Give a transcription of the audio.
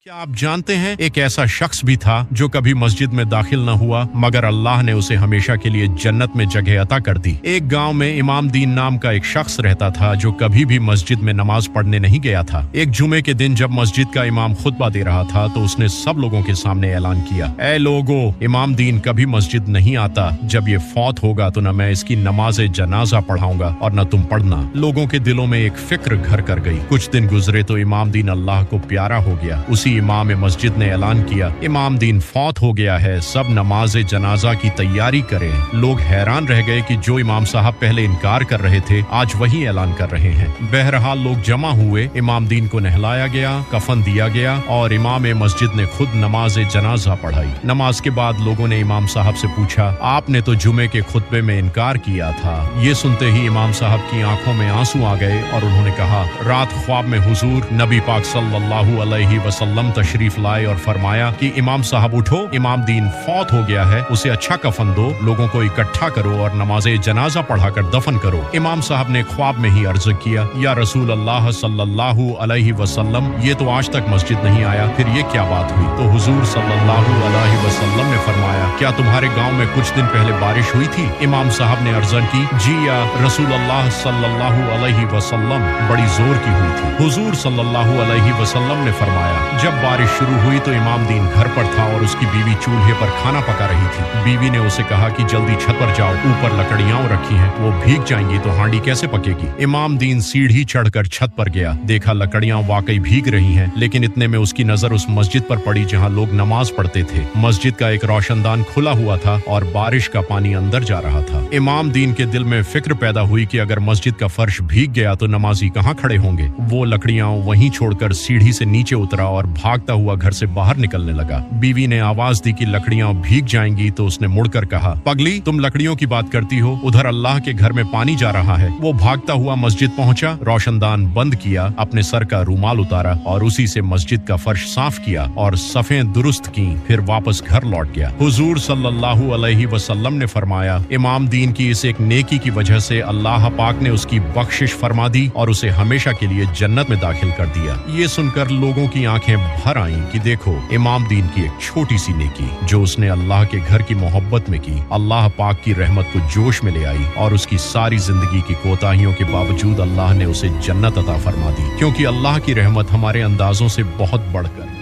क्या आप जानते हैं एक ऐसा शख्स भी था जो कभी मस्जिद में दाखिल न हुआ मगर अल्लाह ने उसे हमेशा के लिए जन्नत में जगह अता कर दी। एक गांव में इमाम दीन नाम का एक शख्स रहता था जो कभी भी मस्जिद में नमाज पढ़ने नहीं गया था। एक जुमे के दिन जब मस्जिद का इमाम खुतबा दे रहा था तो उसने सब लोगों के सामने ऐलान किया, ऐ लोगो, इमाम दीन कभी मस्जिद नहीं आता। जब ये फौत होगा तो न मैं इसकी नमाज जनाजा पढ़ाऊंगा और न तुम पढ़ना। लोगों के दिलों में एक फिक्र घर कर गई। कुछ दिन गुजरे तो इमाम दीन अल्लाह को प्यारा हो गया। उसी इमाम मस्जिद ने ऐलान किया, इमाम दीन फौत हो गया है, सब नमाज जनाजा की तैयारी करें। लोग हैरान रह गए कि जो इमाम साहब पहले इनकार कर रहे थे आज वही ऐलान कर रहे हैं। बहरहाल लोग जमा हुए, इमाम दीन को नहलाया गया, कफन दिया गया और इमाम मस्जिद ने खुद नमाज जनाजा पढ़ाई। नमाज के बाद लोगों ने इमाम साहब से पूछा, आपने तो जुमे के खुतबे में इनकार किया था। ये सुनते ही इमाम साहब की आंखों में आंसू आ गए और उन्होंने कहा, रात ख्वाब में हुजूर नबी पाक सल्लल्लाहु अलैहि वसल्लम तशरीफ लाए और फरमाया कि इमाम साहब उठो, इमाम दीन फौत हो गया है, उसे अच्छा कफन दो, लोगों को इकट्ठा करो और नमाज जनाजा पढ़ाकर दफन करो। इमाम साहब ने ख्वाब में ही अर्ज किया, या रसूल अल्लाह सल्लल्लाहु अलैहि वसल्लम, ये तो आज तक मस्जिद नहीं आया, फिर ये क्या बात हुई? तो हुजूर सल्लल्लाहु अलैहि वसल्लम ने फरमाया, क्या तुम्हारे गांव में कुछ दिन पहले बारिश हुई थी? इमाम साहब ने अर्ज की, जी या रसूल अल्लाह सल्लल्लाहु अलैहि वसल्लम, बड़ी जोर की हुई थी। हुजूर सल्लल्लाहु अलैहि वसल्लम ने फरमाया, जब बारिश शुरू हुई तो इमाम दीन घर पर था और उसकी बीवी चूल्हे पर खाना पका रही थी। बीवी ने उसे कहा कि जल्दी छत पर जाओ, ऊपर लकड़ियां रखी हैं, वो भीग जाएंगी तो हांडी कैसे पकेगी? इमाम दीन सीढ़ी चढ़कर छत पर गया, देखा लकड़ियां वाकई भीग रही हैं, लेकिन इतने में उसकी नजर उस मस्जिद पर पड़ी जहां लोग नमाज पढ़ते थे। मस्जिद का एक रोशनदान खुला हुआ था और बारिश का पानी अंदर जा रहा था। इमाम दीन के दिल में फिक्र पैदा हुई कि अगर मस्जिद का फर्श भीग गया तो नमाजी कहाँ खड़े होंगे। वो लकड़ियां वहीं छोड़कर सीढ़ी से नीचे उतरा और भागता हुआ घर से बाहर निकलने लगा। बीवी ने आवाज दी कि लकड़ियां भीग जाएंगी तो उसने मुड़कर कहा, पगली, तुम लकड़ियों की बात करती हो, उधर अल्लाह के घर में पानी जा रहा है। वो भागता हुआ मस्जिद पहुंचा, रोशनदान बंद किया, अपने सर का रूमाल उतारा और उसी से मस्जिद का फर्श साफ किया और सफ़ें दुरुस्त की, फिर वापस घर लौट गया। हुजूर सल्लल्लाहु अलैहि वसल्लम ने फरमाया, इमाम दीन की इस एक नेकी की वजह से अल्लाह पाक ने उसकी बख्शिश फरमा दी और उसे हमेशा के लिए जन्नत में दाखिल कर दिया। ये सुनकर लोगों की आंखें भर आईं कि देखो, इमाम दीन की एक छोटी सी नेकी जो उसने अल्लाह के घर की मोहब्बत में की, अल्लाह पाक की रहमत को जोश में ले आई और उसकी सारी जिंदगी की कोताहियों के बावजूद अल्लाह ने उसे जन्नत अता फरमा दी, क्योंकि अल्लाह की रहमत हमारे अंदाजों से बहुत बढ़कर